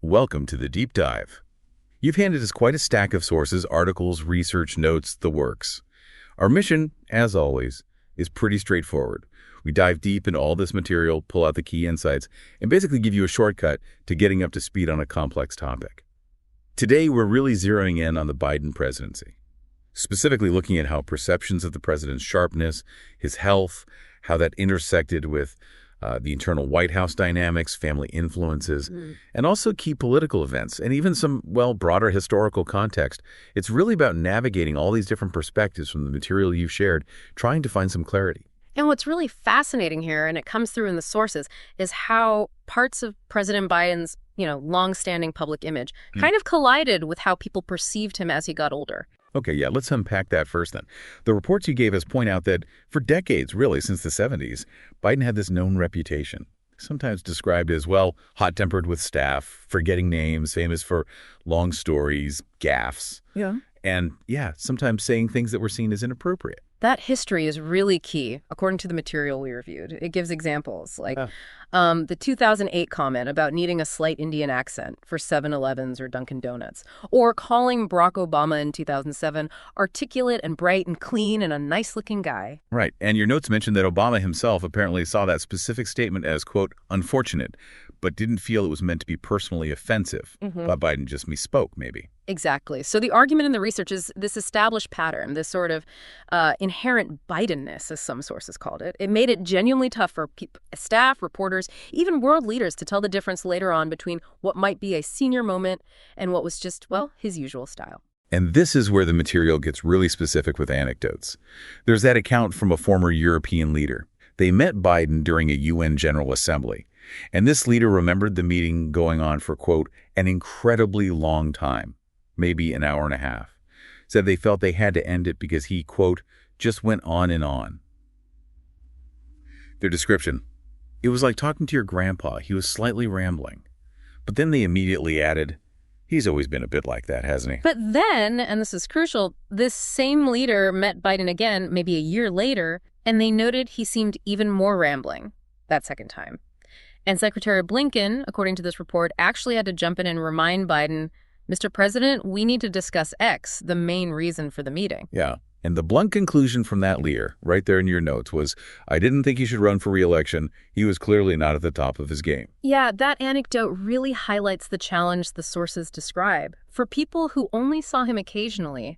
Welcome to the Deep Dive. You've handed us quite a stack of sources, articles, research, notes, the works. Our mission, as always, is pretty straightforward. We dive deep into all this material, pull out the key insights, and basically give you a shortcut to getting up to speed on a complex topic. Today, we're really zeroing in on the Biden presidency, specifically looking at how perceptions of the president's sharpness, his health, how that intersected with the internal White House dynamics, family influences, and also key political events, and even some, broader historical context. It's really about navigating all these different perspectives from the material you've shared, trying to find some clarity. And what's really fascinating here, and it comes through in the sources, is how parts of President Biden's, long-standing public image kind of collided with how people perceived him as he got older. Okay, let's unpack that first then. The reports you gave us point out that for decades, really, since the 70s, Biden had this known reputation, sometimes described as, hot-tempered with staff, forgetting names, famous for long stories, gaffes. Yeah. And, sometimes saying things that were seen as inappropriate. That history is really key, according to the material we reviewed. It gives examples, like the 2008 comment about needing a slight Indian accent for 7-Elevens or Dunkin' Donuts, or calling Barack Obama in 2007 articulate and bright and clean and a nice-looking guy. Right, and your notes mentioned that Obama himself apparently saw that specific statement as, quote, unfortunate, but didn't feel it was meant to be personally offensive. But Biden just misspoke, maybe. Exactly. So the argument in the research is this established pattern, this sort of inherent Bidenness, as some sources called it. It made it genuinely tough for staff, reporters, even world leaders to tell the difference later on between what might be a senior moment and what was just, his usual style. And this is where the material gets really specific with anecdotes. There's that account from a former European leader. They met Biden during a UN General Assembly. And this leader remembered the meeting going on for, quote, an incredibly long time, maybe an hour and a half. Said they felt they had to end it because he, quote, just went on and on. Their description: it was like talking to your grandpa. He was slightly rambling. But then they immediately added, he's always been a bit like that, hasn't he? But then, and this is crucial, this same leader met Biden again, maybe a year later, and they noted he seemed even more rambling that second time. And Secretary Blinken, according to this report, actually had to jump in and remind Biden, Mr. President, we need to discuss X, the main reason for the meeting. Yeah. And the blunt conclusion from that leader, right there in your notes, was, I didn't think he should run for re-election. He was clearly not at the top of his game. Yeah, that anecdote really highlights the challenge the sources describe. For people who only saw him occasionally,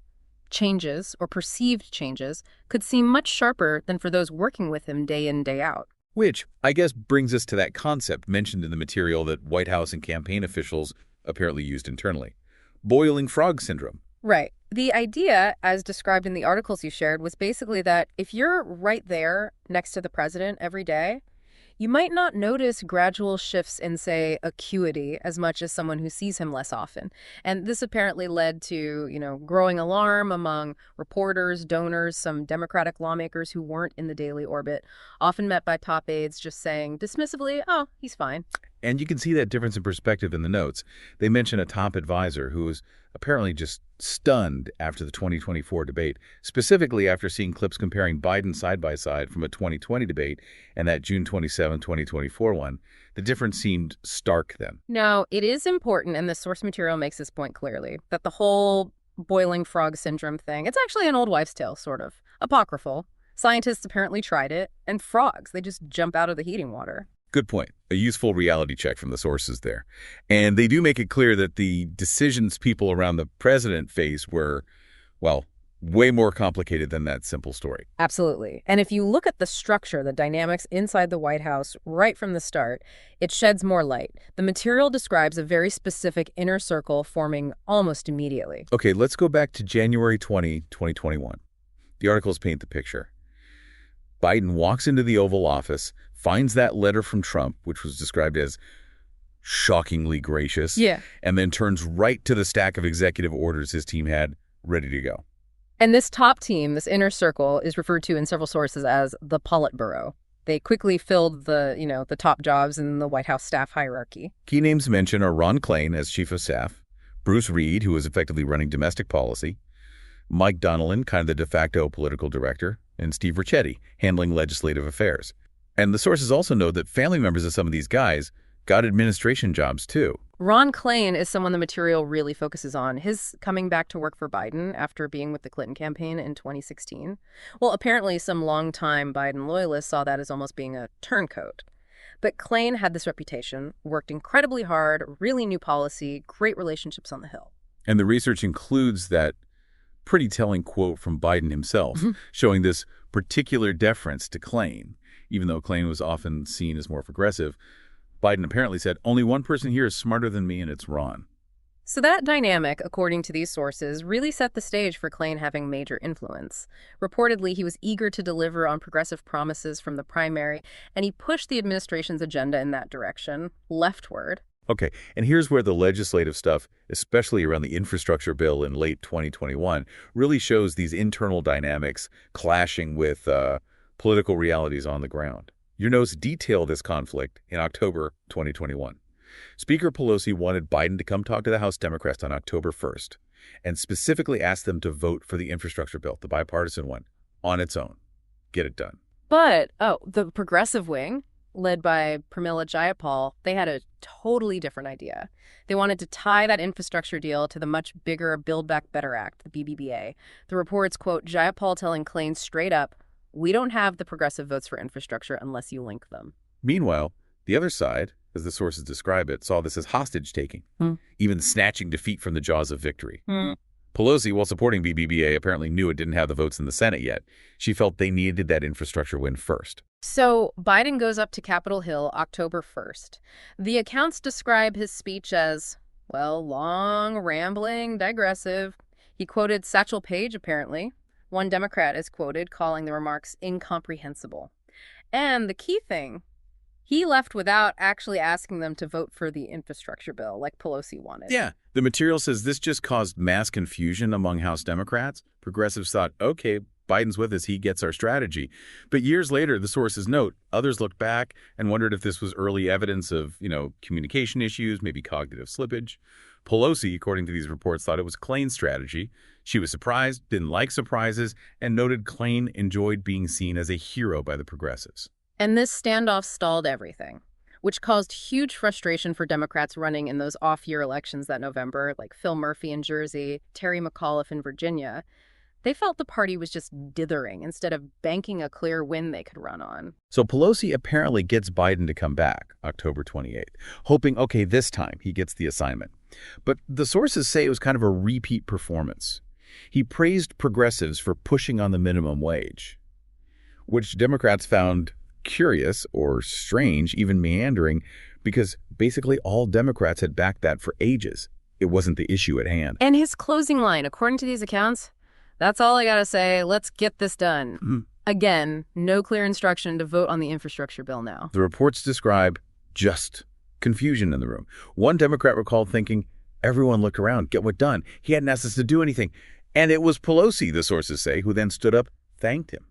changes, or perceived changes, could seem much sharper than for those working with him day in, day out. Which, I guess, brings us to that concept mentioned in the material that White House and campaign officials apparently used internally. Boiling frog syndrome. Right. The idea, as described in the articles you shared, was basically that if you're right there next to the president every day, you might not notice gradual shifts in, say, acuity as much as someone who sees him less often. And this apparently led to, growing alarm among reporters, donors, some Democratic lawmakers who weren't in the daily orbit, often met by top aides just saying dismissively, oh, he's fine. And you can see that difference in perspective in the notes. They mention a top advisor who was apparently just stunned after the 2024 debate, specifically after seeing clips comparing Biden side by side from a 2020 debate and that June 27, 2024 one. The difference seemed stark then. Now, it is important, and the source material makes this point clearly, that the whole boiling frog syndrome thing, it's actually an old wives' tale, sort of. Apocryphal. Scientists apparently tried it, and frogs, they just jump out of the heating water. Good point. A useful reality check from the sources there. And they do make it clear that the decisions people around the president face were, way more complicated than that simple story. Absolutely. And if you look at the structure, the dynamics inside the White House right from the start, it sheds more light. The material describes a very specific inner circle forming almost immediately. Okay, let's go back to January 20, 2021. The articles paint the picture. Biden walks into the Oval Office, finds that letter from Trump, which was described as shockingly gracious, and then turns right to the stack of executive orders his team had ready to go. And this top team, this inner circle, is referred to in several sources as the Politburo. They quickly filled the top jobs in the White House staff hierarchy. Key names mentioned are Ron Klain as chief of staff, Bruce Reed, who was effectively running domestic policy, Mike Donilon, kind of the de facto political director, and Steve Ricchetti, handling legislative affairs. And the sources also know that family members of some of these guys got administration jobs, too. Ron Klain is someone the material really focuses on. His coming back to work for Biden after being with the Clinton campaign in 2016. Well, apparently some longtime Biden loyalists saw that as almost being a turncoat. But Klain had this reputation, worked incredibly hard, really knew policy, great relationships on the Hill. And the research includes that pretty telling quote from Biden himself, showing this particular deference to Klain. Even though Klain was often seen as more progressive, Biden apparently said, only one person here is smarter than me, and it's Ron. So that dynamic, according to these sources, really set the stage for Klain having major influence. Reportedly, he was eager to deliver on progressive promises from the primary, and he pushed the administration's agenda in that direction, leftward. Okay, and here's where the legislative stuff, especially around the infrastructure bill in late 2021, really shows these internal dynamics clashing with political realities on the ground. Your notes detail this conflict in October 2021. Speaker Pelosi wanted Biden to come talk to the House Democrats on October 1st and specifically asked them to vote for the infrastructure bill, the bipartisan one, on its own. Get it done. But, the progressive wing, led by Pramila Jayapal, they had a totally different idea. They wanted to tie that infrastructure deal to the much bigger Build Back Better Act, the BBBA. The reports quote Jayapal telling Klain straight up, we don't have the progressive votes for infrastructure unless you link them. Meanwhile, the other side, as the sources describe it, saw this as hostage-taking, even snatching defeat from the jaws of victory. Pelosi, while supporting BBBA, apparently knew it didn't have the votes in the Senate yet. She felt they needed that infrastructure win first. So Biden goes up to Capitol Hill October 1st. The accounts describe his speech as, well, long, rambling, digressive. He quoted Satchel Paige, apparently. One Democrat is quoted calling the remarks incomprehensible. And the key thing, he left without actually asking them to vote for the infrastructure bill like Pelosi wanted. Yeah, the material says this just caused mass confusion among House Democrats. Progressives thought, okay, Biden's with us, he gets our strategy. But years later, the sources note, others looked back and wondered if this was early evidence of, communication issues, maybe cognitive slippage. Pelosi, according to these reports, thought it was Klain's strategy. She was surprised, didn't like surprises, and noted Klain enjoyed being seen as a hero by the progressives. And this standoff stalled everything, which caused huge frustration for Democrats running in those off-year elections that November, like Phil Murphy in Jersey, Terry McAuliffe in Virginia. They felt the party was just dithering instead of banking a clear win they could run on. So Pelosi apparently gets Biden to come back October 28th, hoping, okay, this time he gets the assignment. But the sources say it was kind of a repeat performance. He praised progressives for pushing on the minimum wage, which Democrats found curious or strange, even meandering, because basically all Democrats had backed that for ages. It wasn't the issue at hand. And his closing line, according to these accounts, that's all I gotta say, let's get this done. Again, no clear instruction to vote on the infrastructure bill now. The reports describe just confusion in the room. One Democrat recalled thinking, everyone look around, get what done. He hadn't asked us to do anything. And it was Pelosi, the sources say, who then stood up, thanked him.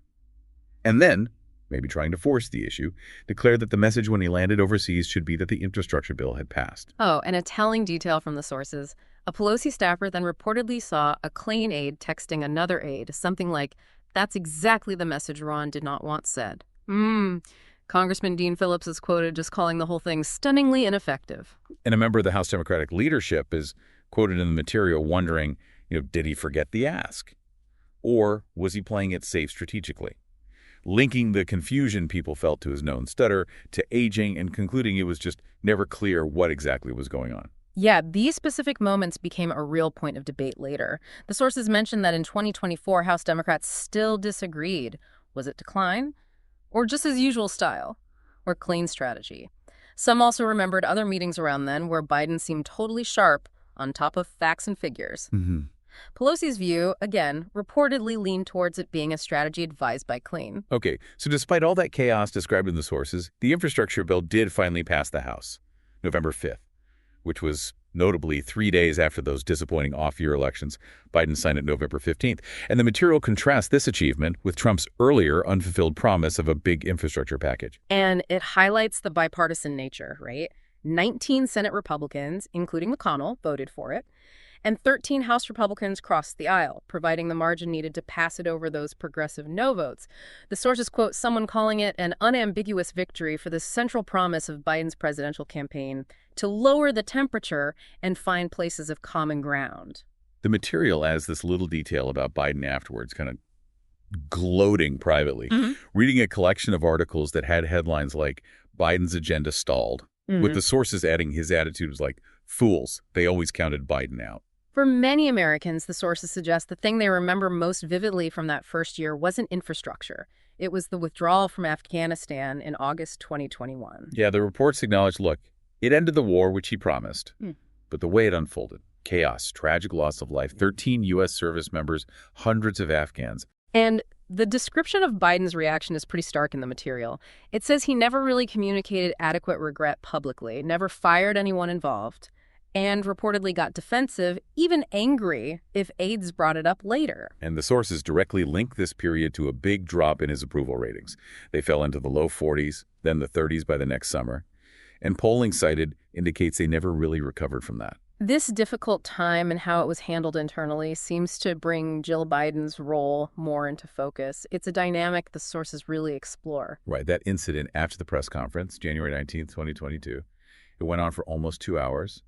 And then, maybe trying to force the issue, declared that the message when he landed overseas should be that the infrastructure bill had passed. Oh, and a telling detail from the sources. A Pelosi staffer then reportedly saw a Klain aide texting another aide, something like, that's exactly the message Ron did not want said. Congressman Dean Phillips is quoted just calling the whole thing stunningly ineffective. And a member of the House Democratic leadership is quoted in the material wondering, did he forget the ask? Or was he playing it safe strategically? Linking the confusion people felt to his known stutter, to aging, and concluding it was just never clear what exactly was going on. Yeah, these specific moments became a real point of debate later. The sources mentioned that in 2024, House Democrats still disagreed. Was it decline? Or just his usual style? Or Klain's strategy? Some also remembered other meetings around then where Biden seemed totally sharp, on top of facts and figures. Pelosi's view, again, reportedly leaned towards it being a strategy advised by Klain. Okay, so despite all that chaos described in the sources, the infrastructure bill did finally pass the House, November 5th, which was notably 3 days after those disappointing off-year elections. Biden signed it November 15th. And the material contrasts this achievement with Trump's earlier unfulfilled promise of a big infrastructure package. And it highlights the bipartisan nature, right? 19 Senate Republicans, including McConnell, voted for it. And 13 House Republicans crossed the aisle, providing the margin needed to pass it over those progressive no votes. The sources quote someone calling it an unambiguous victory for the central promise of Biden's presidential campaign to lower the temperature and find places of common ground. The material adds this little detail about Biden afterwards, kind of gloating privately, reading a collection of articles that had headlines like Biden's agenda stalled, with the sources adding his attitude was like, fools, they always counted Biden out. For many Americans, the sources suggest the thing they remember most vividly from that first year wasn't infrastructure. It was the withdrawal from Afghanistan in August 2021. Yeah, the reports acknowledge, look, it ended the war, which he promised, but the way it unfolded, chaos, tragic loss of life, 13 U.S. service members, hundreds of Afghans. And the description of Biden's reaction is pretty stark in the material. It says he never really communicated adequate regret publicly, never fired anyone involved, and reportedly got defensive, even angry, if aides brought it up later. And the sources directly link this period to a big drop in his approval ratings. They fell into the low 40s, then the 30s by the next summer. And polling cited indicates they never really recovered from that. This difficult time and how it was handled internally seems to bring Jill Biden's role more into focus. It's a dynamic the sources really explore. Right, that incident after the press conference, January 19th, 2022, it went on for almost 2 hours.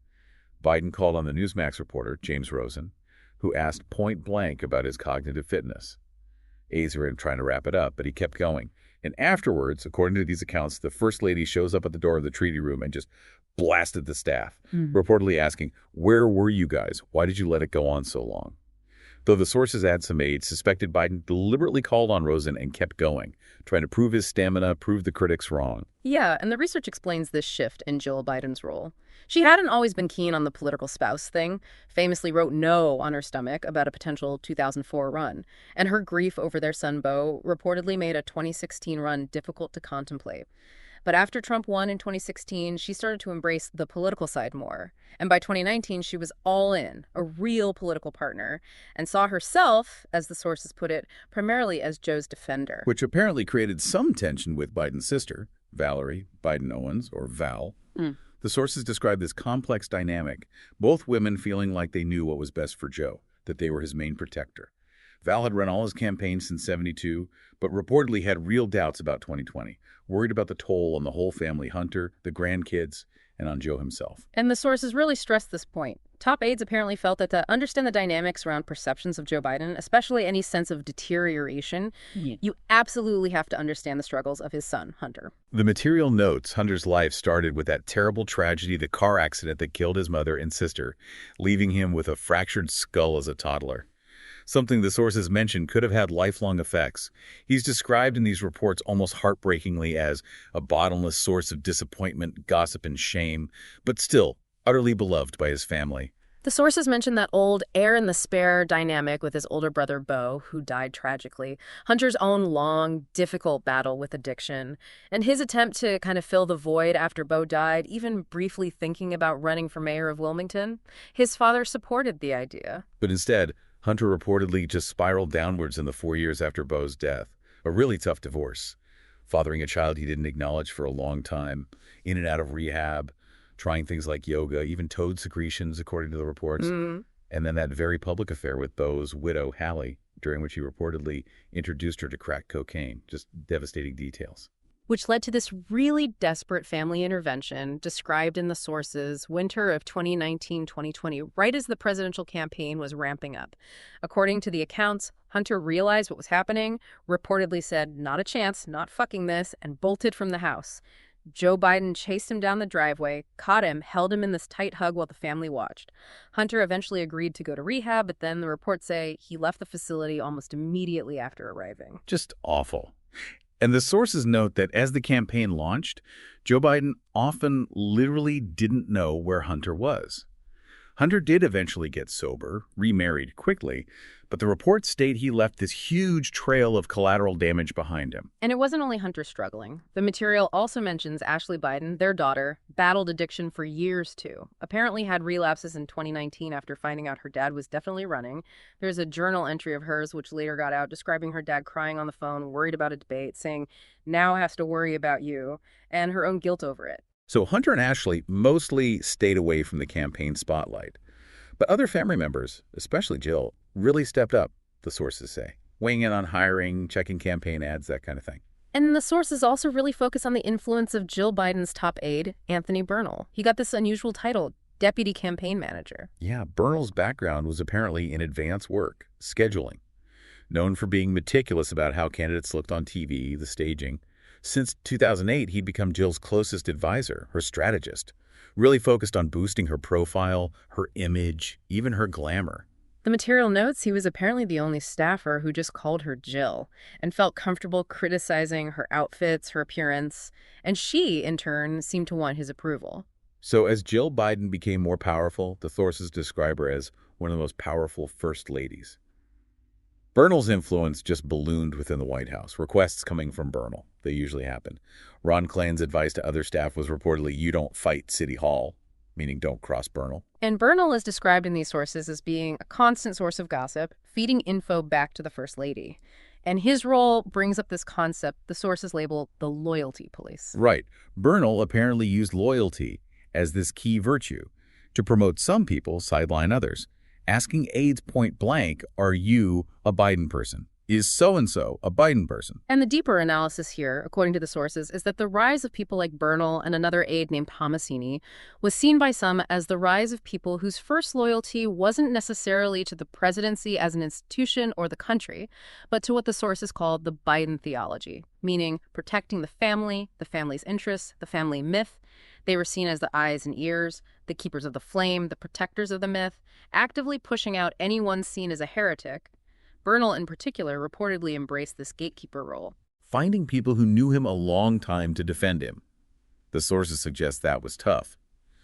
Biden called on the Newsmax reporter, James Rosen, who asked point blank about his cognitive fitness. Aides were trying to wrap it up, but he kept going. And afterwards, according to these accounts, the First Lady shows up at the door of the treaty room and just blasted the staff, reportedly asking, where were you guys? Why did you let it go on so long? Though the sources add some aides, suspected Biden deliberately called on Rosen and kept going, trying to prove his stamina, prove the critics wrong. Yeah, and the research explains this shift in Jill Biden's role. She hadn't always been keen on the political spouse thing, famously wrote no on her stomach about a potential 2004 run, and her grief over their son Beau reportedly made a 2016 run difficult to contemplate. But after Trump won in 2016, she started to embrace the political side more. And by 2019, she was all in, a real political partner, and saw herself, as the sources put it, primarily as Joe's defender. Which apparently created some tension with Biden's sister, Valerie Biden Owens, or Val. The sources describe this complex dynamic, both women feeling like they knew what was best for Joe, that they were his main protector. Val had run all his campaigns since '72, but reportedly had real doubts about 2020, worried about the toll on the whole family, Hunter, the grandkids, and on Joe himself. And the sources really stressed this point. Top aides apparently felt that to understand the dynamics around perceptions of Joe Biden, especially any sense of deterioration, you absolutely have to understand the struggles of his son, Hunter. The material notes Hunter's life started with that terrible tragedy, the car accident that killed his mother and sister, leaving him with a fractured skull as a toddler. Something the sources mentioned could have had lifelong effects. He's described in these reports almost heartbreakingly as a bottomless source of disappointment, gossip, and shame, but still utterly beloved by his family. The sources mention that old heir in the spare dynamic with his older brother Beau, who died tragically, Hunter's own long, difficult battle with addiction, and his attempt to kind of fill the void after Beau died, even briefly thinking about running for mayor of Wilmington. His father supported the idea. But instead, Hunter reportedly just spiraled downwards in the 4 years after Beau's death. A really tough divorce. Fathering a child he didn't acknowledge for a long time, in and out of rehab, trying things like yoga, even toad secretions, according to the reports. And then that very public affair with Beau's widow, Hallie, during which he reportedly introduced her to crack cocaine. Just devastating details. Which led to this really desperate family intervention described in the sources winter of 2019-2020, right as the presidential campaign was ramping up. According to the accounts, Hunter realized what was happening, reportedly said, not a chance, not fucking this, and bolted from the house. Joe Biden chased him down the driveway, caught him, held him in this tight hug while the family watched. Hunter eventually agreed to go to rehab, but then the reports say he left the facility almost immediately after arriving. Just awful. And the sources note that as the campaign launched, Joe Biden often literally didn't know where Hunter was. Hunter did eventually get sober, remarried quickly, but the reports state he left this huge trail of collateral damage behind him. And it wasn't only Hunter struggling. The material also mentions Ashley Biden, their daughter, battled addiction for years too. Apparently had relapses in 2019 after finding out her dad was definitely running. There's a journal entry of hers which later got out describing her dad crying on the phone, worried about a debate, saying, now has to worry about you, and her own guilt over it. So Hunter and Ashley mostly stayed away from the campaign spotlight. But other family members, especially Jill, really stepped up, the sources say, weighing in on hiring, checking campaign ads, that kind of thing. And the sources also really focus on the influence of Jill Biden's top aide, Anthony Bernal. He got this unusual title, Deputy Campaign Manager. Yeah, Bernal's background was apparently in advance work, scheduling. Known for being meticulous about how candidates looked on TV, the staging. Since 2008, he'd become Jill's closest advisor, her strategist, really focused on boosting her profile, her image, even her glamour. The material notes he was apparently the only staffer who just called her Jill and felt comfortable criticizing her outfits, her appearance, and she, in turn, seemed to want his approval. So as Jill Biden became more powerful, the sources describe her as one of the most powerful first ladies. Bernal's influence just ballooned within the White House, requests coming from Bernal. They usually happen. Ron Klain's advice to other staff was reportedly, you don't fight City Hall, meaning don't cross Bernal. And Bernal is described in these sources as being a constant source of gossip, feeding info back to the First Lady. And his role brings up this concept the sources label the loyalty police. Right. Bernal apparently used loyalty as this key virtue. To promote some people, sideline others. Asking aides point blank, are you a Biden person? Is so-and-so a Biden person? And the deeper analysis here, according to the sources, is that the rise of people like Bernal and another aide named Tomasini was seen by some as the rise of people whose first loyalty wasn't necessarily to the presidency as an institution or the country, but to what the sources called the Biden theology, meaning protecting the family's interests, the family myth. They were seen as the eyes and ears, the keepers of the flame, the protectors of the myth, actively pushing out anyone seen as a heretic. Bernal, in particular, reportedly embraced this gatekeeper role. Finding people who knew him a long time to defend him. The sources suggest that was tough.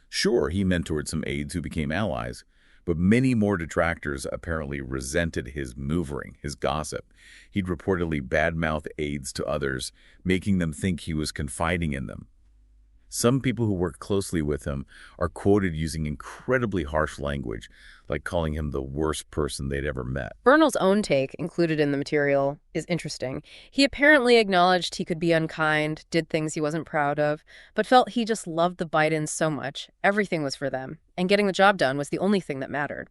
Sure, he mentored some aides who became allies, but many more detractors apparently resented his maneuvering, his gossip. He'd reportedly badmouth aides to others, making them think he was confiding in them. Some people who worked closely with him are quoted using incredibly harsh language, like calling him the worst person they'd ever met. Bernal's own take, included in the material, is interesting. He apparently acknowledged he could be unkind, did things he wasn't proud of, but felt he just loved the Bidens so much. Everything was for them, and getting the job done was the only thing that mattered.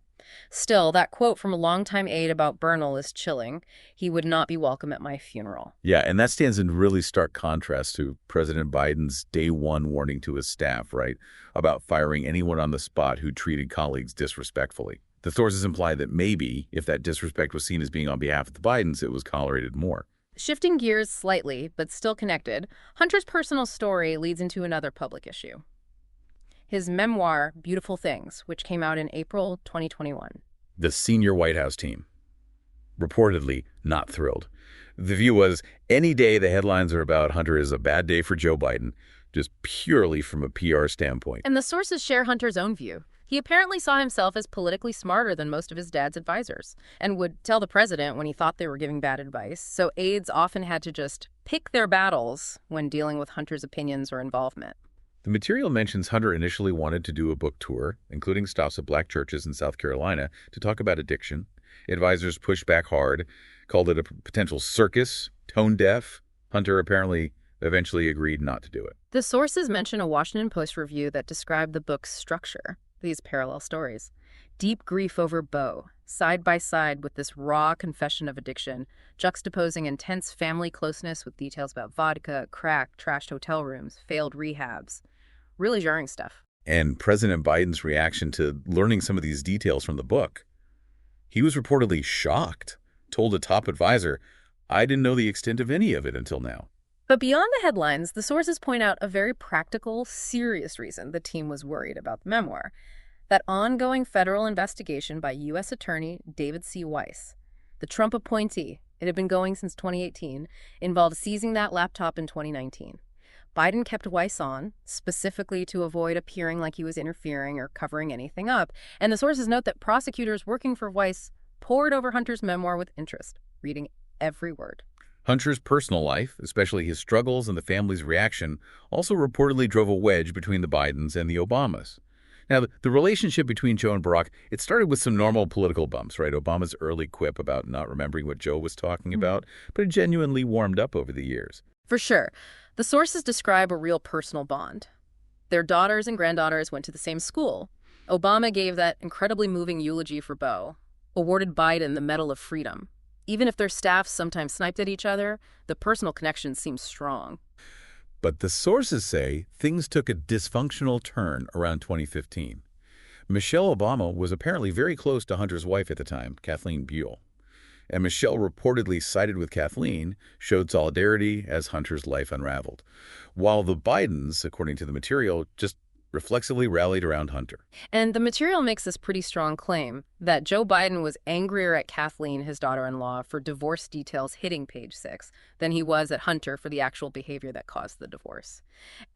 Still, that quote from a longtime aide about Bernal is chilling. He would not be welcome at my funeral. Yeah, and that stands in really stark contrast to President Biden's day one warning to his staff, right, about firing anyone on the spot who treated colleagues disrespectfully. The sources imply that maybe, if that disrespect was seen as being on behalf of the Bidens, it was tolerated more. Shifting gears slightly, but still connected, Hunter's personal story leads into another public issue. His memoir, Beautiful Things, which came out in April 2021. The senior White House team, reportedly not thrilled. The view was, any day the headlines are about Hunter is a bad day for Joe Biden, just purely from a PR standpoint. And the sources share Hunter's own view. He apparently saw himself as politically smarter than most of his dad's advisors and would tell the president when he thought they were giving bad advice, so aides often had to just pick their battles when dealing with Hunter's opinions or involvement. The material mentions Hunter initially wanted to do a book tour, including stops at black churches in South Carolina, to talk about addiction. Advisors pushed back hard, called it a potential circus, tone deaf. Hunter apparently eventually agreed not to do it. The sources mention a Washington Post review that described the book's structure, these parallel stories. Deep grief over Beau, side by side with this raw confession of addiction, juxtaposing intense family closeness with details about vodka, crack, trashed hotel rooms, failed rehabs. Really jarring stuff. And President Biden's reaction to learning some of these details from the book. He was reportedly shocked, told a top advisor, I didn't know the extent of any of it until now. But beyond the headlines, the sources point out a very practical, serious reason the team was worried about the memoir. That ongoing federal investigation by U.S. Attorney David C. Weiss, the Trump appointee, it had been going since 2018, involved seizing that laptop in 2019. Biden kept Weiss on, specifically to avoid appearing like he was interfering or covering anything up. And the sources note that prosecutors working for Weiss pored over Hunter's memoir with interest, reading every word. Hunter's personal life, especially his struggles and the family's reaction, also reportedly drove a wedge between the Bidens and the Obamas. Now, the relationship between Joe and Barack, it started with some normal political bumps, right? Obama's early quip about not remembering what Joe was talking about, but it genuinely warmed up over the years. For sure. The sources describe a real personal bond. Their daughters and granddaughters went to the same school. Obama gave that incredibly moving eulogy for Beau, awarded Biden the Medal of Freedom. Even if their staffs sometimes sniped at each other, the personal connection seems strong. But the sources say things took a dysfunctional turn around 2015. Michelle Obama was apparently very close to Hunter's wife at the time, Kathleen Buell. And Michelle reportedly sided with Kathleen, showed solidarity as Hunter's life unraveled, while the Bidens, according to the material, just reflexively rallied around Hunter. And the material makes this pretty strong claim that Joe Biden was angrier at Kathleen, his daughter-in-law, for divorce details hitting page 6 than he was at Hunter for the actual behavior that caused the divorce.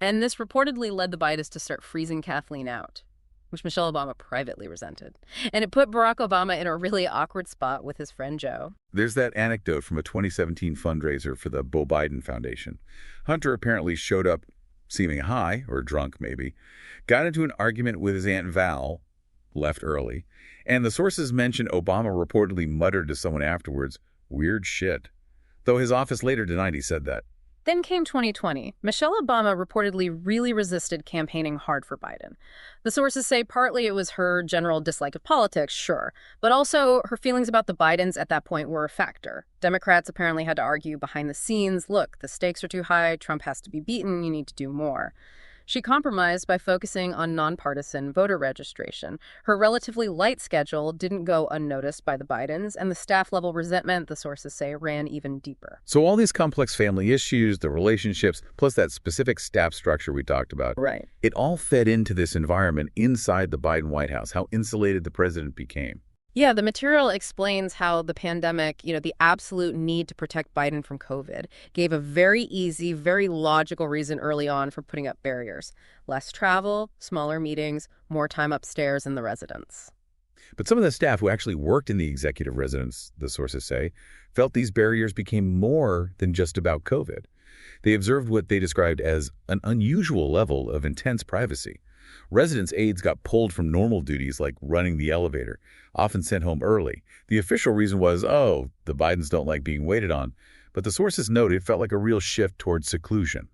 And this reportedly led the Bidens to start freezing Kathleen out, which Michelle Obama privately resented. And it put Barack Obama in a really awkward spot with his friend Joe. There's that anecdote from a 2017 fundraiser for the Beau Biden Foundation. Hunter apparently showed up seeming high, or drunk maybe, got into an argument with his Aunt Val, left early, and the sources mention Obama reportedly muttered to someone afterwards, "Weird shit," though his office later denied he said that. Then came 2020. Michelle Obama reportedly really resisted campaigning hard for Biden. The sources say partly it was her general dislike of politics, sure, but also her feelings about the Bidens at that point were a factor. Democrats apparently had to argue behind the scenes, look, the stakes are too high, Trump has to be beaten, you need to do more. She compromised by focusing on nonpartisan voter registration. Her relatively light schedule didn't go unnoticed by the Bidens, and the staff-level resentment, the sources say, ran even deeper. So all these complex family issues, the relationships, plus that specific staff structure we talked about, Right. it all fed into this environment inside the Biden White House, how insulated the president became. Yeah, the material explains how the pandemic, the absolute need to protect Biden from COVID, gave a very easy, very logical reason early on for putting up barriers. Less travel, smaller meetings, more time upstairs in the residence. But some of the staff who actually worked in the executive residence, the sources say, felt these barriers became more than just about COVID. They observed what they described as an unusual level of intense privacy. Residents' aides got pulled from normal duties like running the elevator, often sent home early. The official reason was, oh, the Bidens don't like being waited on. But the sources noted it felt like a real shift towards seclusion.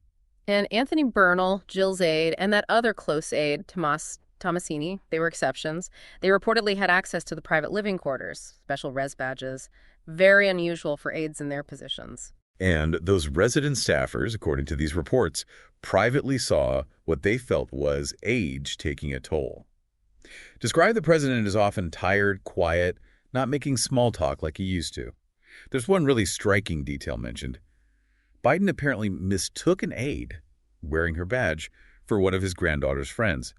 And Anthony Bernal, Jill's aide, and that other close aide, Tomasini, they were exceptions. They reportedly had access to the private living quarters, special res badges, very unusual for aides in their positions. And those resident staffers, according to these reports, privately saw what they felt was age taking a toll. Describe the president as often tired, quiet, not making small talk like he used to. There's one really striking detail mentioned. Biden apparently mistook an aide, wearing her badge, for one of his granddaughter's friends.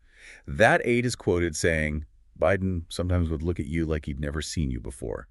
That aide is quoted saying, Biden sometimes would look at you like he'd never seen you before.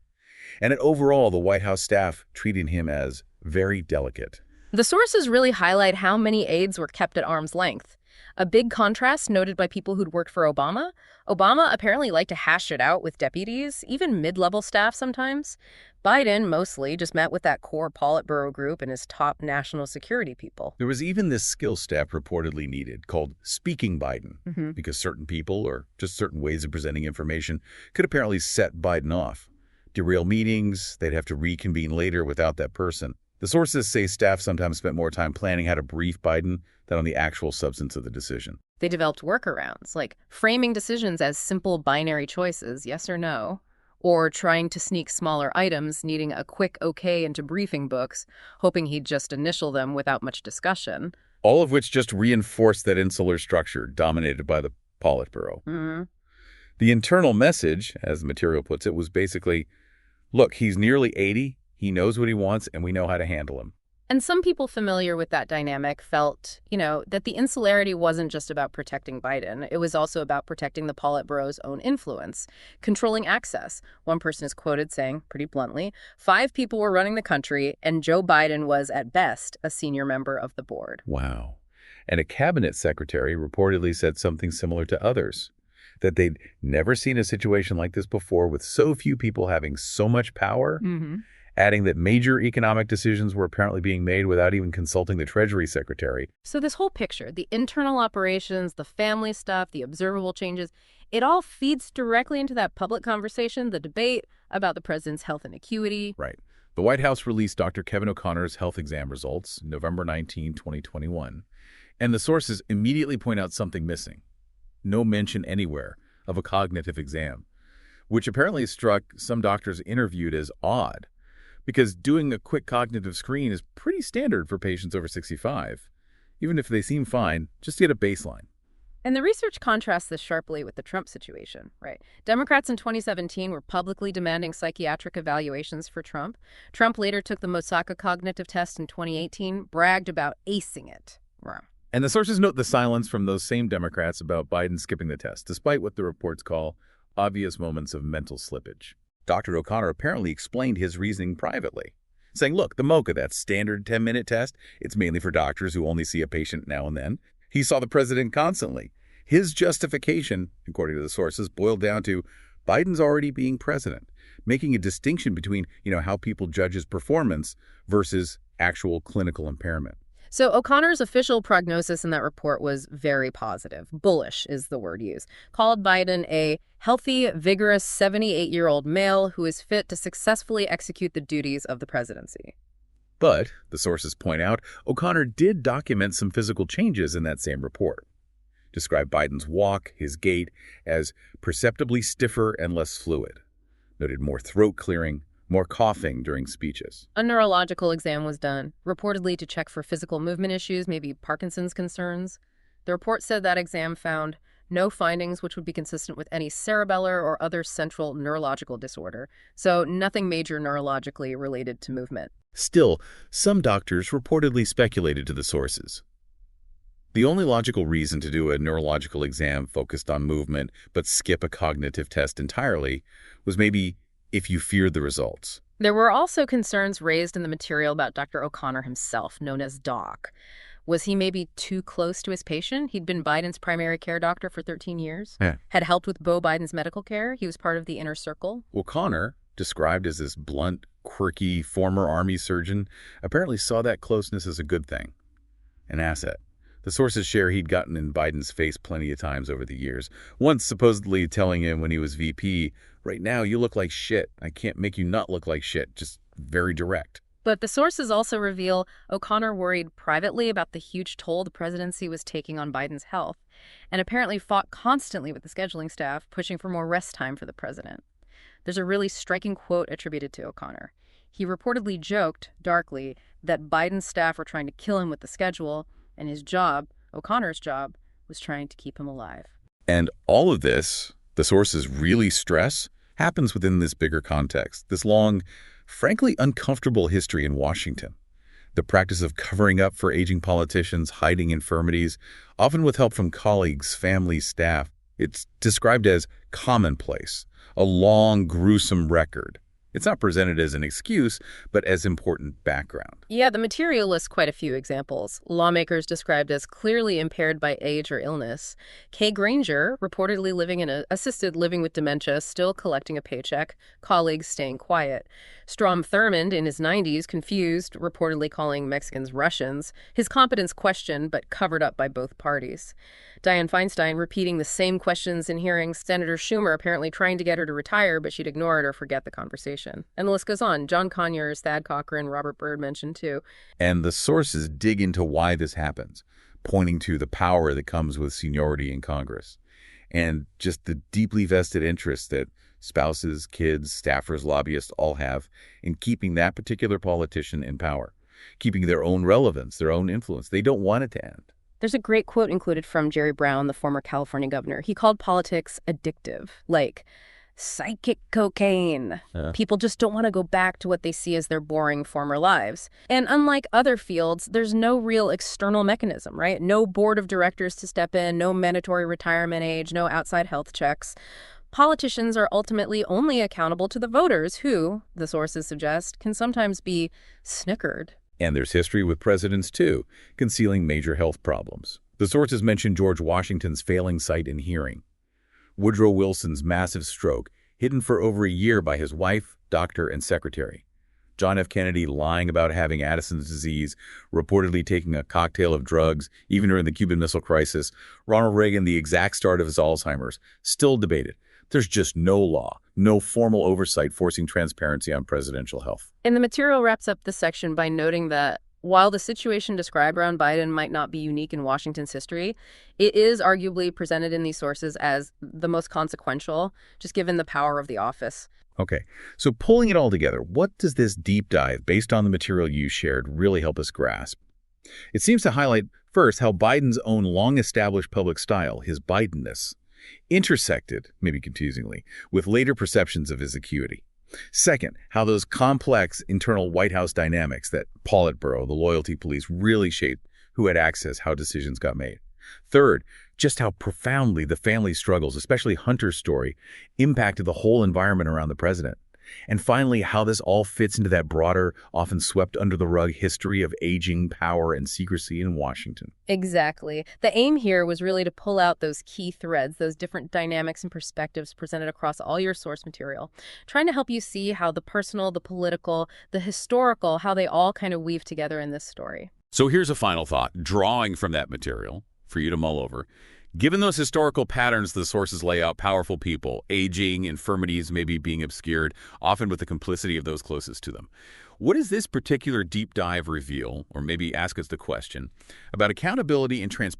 And overall, the White House staff treated him as very delicate. The sources really highlight how many aides were kept at arm's length. A big contrast noted by people who'd worked for Obama. Obama apparently liked to hash it out with deputies, even mid-level staff sometimes. Biden mostly just met with that core Politburo group and his top national security people. There was even this skill staff reportedly needed called Speaking Biden, because certain people or just certain ways of presenting information could apparently set Biden off. Derail meetings, they'd have to reconvene later without that person. The sources say staff sometimes spent more time planning how to brief Biden than on the actual substance of the decision. They developed workarounds, like framing decisions as simple binary choices, yes or no, or trying to sneak smaller items needing a quick okay into briefing books, hoping he'd just initial them without much discussion. All of which just reinforced that insular structure dominated by the Politburo. The internal message, as the material puts it, was basically, look, he's nearly 80. He knows what he wants, and we know how to handle him. And some people familiar with that dynamic felt, that the insularity wasn't just about protecting Biden. It was also about protecting the Politburo's own influence, controlling access. One person is quoted saying, pretty bluntly, 5 people were running the country, and Joe Biden was, at best, a senior member of the board. Wow. And a cabinet secretary reportedly said something similar to others, that they'd never seen a situation like this before with so few people having so much power. Adding that major economic decisions were apparently being made without even consulting the Treasury Secretary. So this whole picture, the internal operations, the family stuff, the observable changes, it all feeds directly into that public conversation, the debate about the president's health and acuity. Right. The White House released Dr. Kevin O'Connor's health exam results, November 19, 2021. And the sources immediately point out something missing. No mention anywhere of a cognitive exam, which apparently struck some doctors interviewed as odd, because doing a quick cognitive screen is pretty standard for patients over 65, even if they seem fine, just to get a baseline. And the research contrasts this sharply with the Trump situation, right? Democrats in 2017 were publicly demanding psychiatric evaluations for Trump. Trump later took the Mosaka cognitive test in 2018, bragged about acing it. And the sources note the silence from those same Democrats about Biden skipping the test, despite what the reports call obvious moments of mental slippage. Dr. O'Connor apparently explained his reasoning privately, saying, look, the MOCA, that standard 10-minute test, it's mainly for doctors who only see a patient now and then. He saw the president constantly. His justification, according to the sources, boiled down to Biden's already being president, making a distinction between, how people judge his performance versus actual clinical impairment. So O'Connor's official prognosis in that report was very positive. Bullish is the word used. Called Biden a healthy, vigorous 78-year-old male who is fit to successfully execute the duties of the presidency. But, the sources point out, O'Connor did document some physical changes in that same report. Described Biden's walk, his gait, as perceptibly stiffer and less fluid. Noted more throat clearing, more coughing during speeches. A neurological exam was done, reportedly to check for physical movement issues, maybe Parkinson's concerns. The report said that exam found no findings which would be consistent with any cerebellar or other central neurological disorder, so nothing major neurologically related to movement. Still, some doctors reportedly speculated to the sources. The only logical reason to do a neurological exam focused on movement but skip a cognitive test entirely was maybe if you feared the results. There were also concerns raised in the material about Dr. O'Connor himself, known as Doc. Was he maybe too close to his patient? He'd been Biden's primary care doctor for 13 years, had helped with Beau Biden's medical care. He was part of the inner circle. O'Connor, described as this blunt, quirky former Army surgeon, apparently saw that closeness as a good thing, an asset. The sources share he'd gotten in Biden's face plenty of times over the years, once supposedly telling him when he was VP, right now you look like shit. I can't make you not look like shit. Just very direct. But the sources also reveal O'Connor worried privately about the huge toll the presidency was taking on Biden's health, and apparently fought constantly with the scheduling staff, pushing for more rest time for the president. There's a really striking quote attributed to O'Connor. He reportedly joked, darkly, that Biden's staff were trying to kill him with the schedule, and his job, O'Connor's job, was trying to keep him alive. And all of this, the sources really stress, happens within this bigger context, this long, frankly uncomfortable history in Washington. The practice of covering up for aging politicians, hiding infirmities, often with help from colleagues, family, staff. It's described as commonplace, a long, gruesome record. It's not presented as an excuse, but as important background. Yeah, the material lists quite a few examples. Lawmakers described as clearly impaired by age or illness. Kay Granger, reportedly living in assisted living with dementia, still collecting a paycheck. Colleagues staying quiet. Strom Thurmond, in his 90s, confused, reportedly calling Mexicans Russians. His competence questioned, but covered up by both parties. Dianne Feinstein repeating the same questions in hearings. Senator Schumer apparently trying to get her to retire, but she'd ignore it or forget the conversation. And the list goes on. John Conyers, Thad Cochran, Robert Byrd mentioned too. And the sources dig into why this happens, pointing to the power that comes with seniority in Congress and just the deeply vested interest that spouses, kids, staffers, lobbyists all have in keeping that particular politician in power, keeping their own relevance, their own influence. They don't want it to end. There's a great quote included from Jerry Brown, the former California governor. He called politics addictive, like psychic cocaine. People just don't want to go back to what they see as their boring former lives. And unlike other fields, there's no real external mechanism, right? No board of directors to step in, no mandatory retirement age, no outside health checks. Politicians are ultimately only accountable to the voters who, the sources suggest, can sometimes be snickered. And there's history with presidents, too, concealing major health problems. The sources mention George Washington's failing sight and hearing, Woodrow Wilson's massive stroke, hidden for over a year by his wife, doctor, and secretary, John F. Kennedy lying about having Addison's disease, reportedly taking a cocktail of drugs, even during the Cuban Missile Crisis, Ronald Reagan, the exact start of his Alzheimer's, still debated. There's just no law, no formal oversight forcing transparency on presidential health. And the material wraps up this section by noting that While the situation described around Biden might not be unique in Washington's history, it is arguably presented in these sources as the most consequential, just given the power of the office. Okay, so pulling it all together, what does this deep dive, based on the material you shared, really help us grasp? It seems to highlight, first, how Biden's own long-established public style, his Bidenness, intersected, maybe confusingly, with later perceptions of his acuity. Second, how those complex internal White House dynamics, that Politburo, the loyalty police, really shaped who had access, how decisions got made. Third, just how profoundly the family struggles, especially Hunter's story, impacted the whole environment around the president. And finally, how this all fits into that broader, often swept under the rug history of aging, power, and secrecy in Washington. Exactly. The aim here was really to pull out those key threads, those different dynamics and perspectives presented across all your source material, trying to help you see how the personal, the political, the historical, how they all kind of weave together in this story. So here's a final thought, drawing from that material for you to mull over. Given those historical patterns the sources lay out, powerful people, aging, infirmities maybe being obscured, often with the complicity of those closest to them, what does this particular deep dive reveal, or maybe ask us the question, about accountability and transparency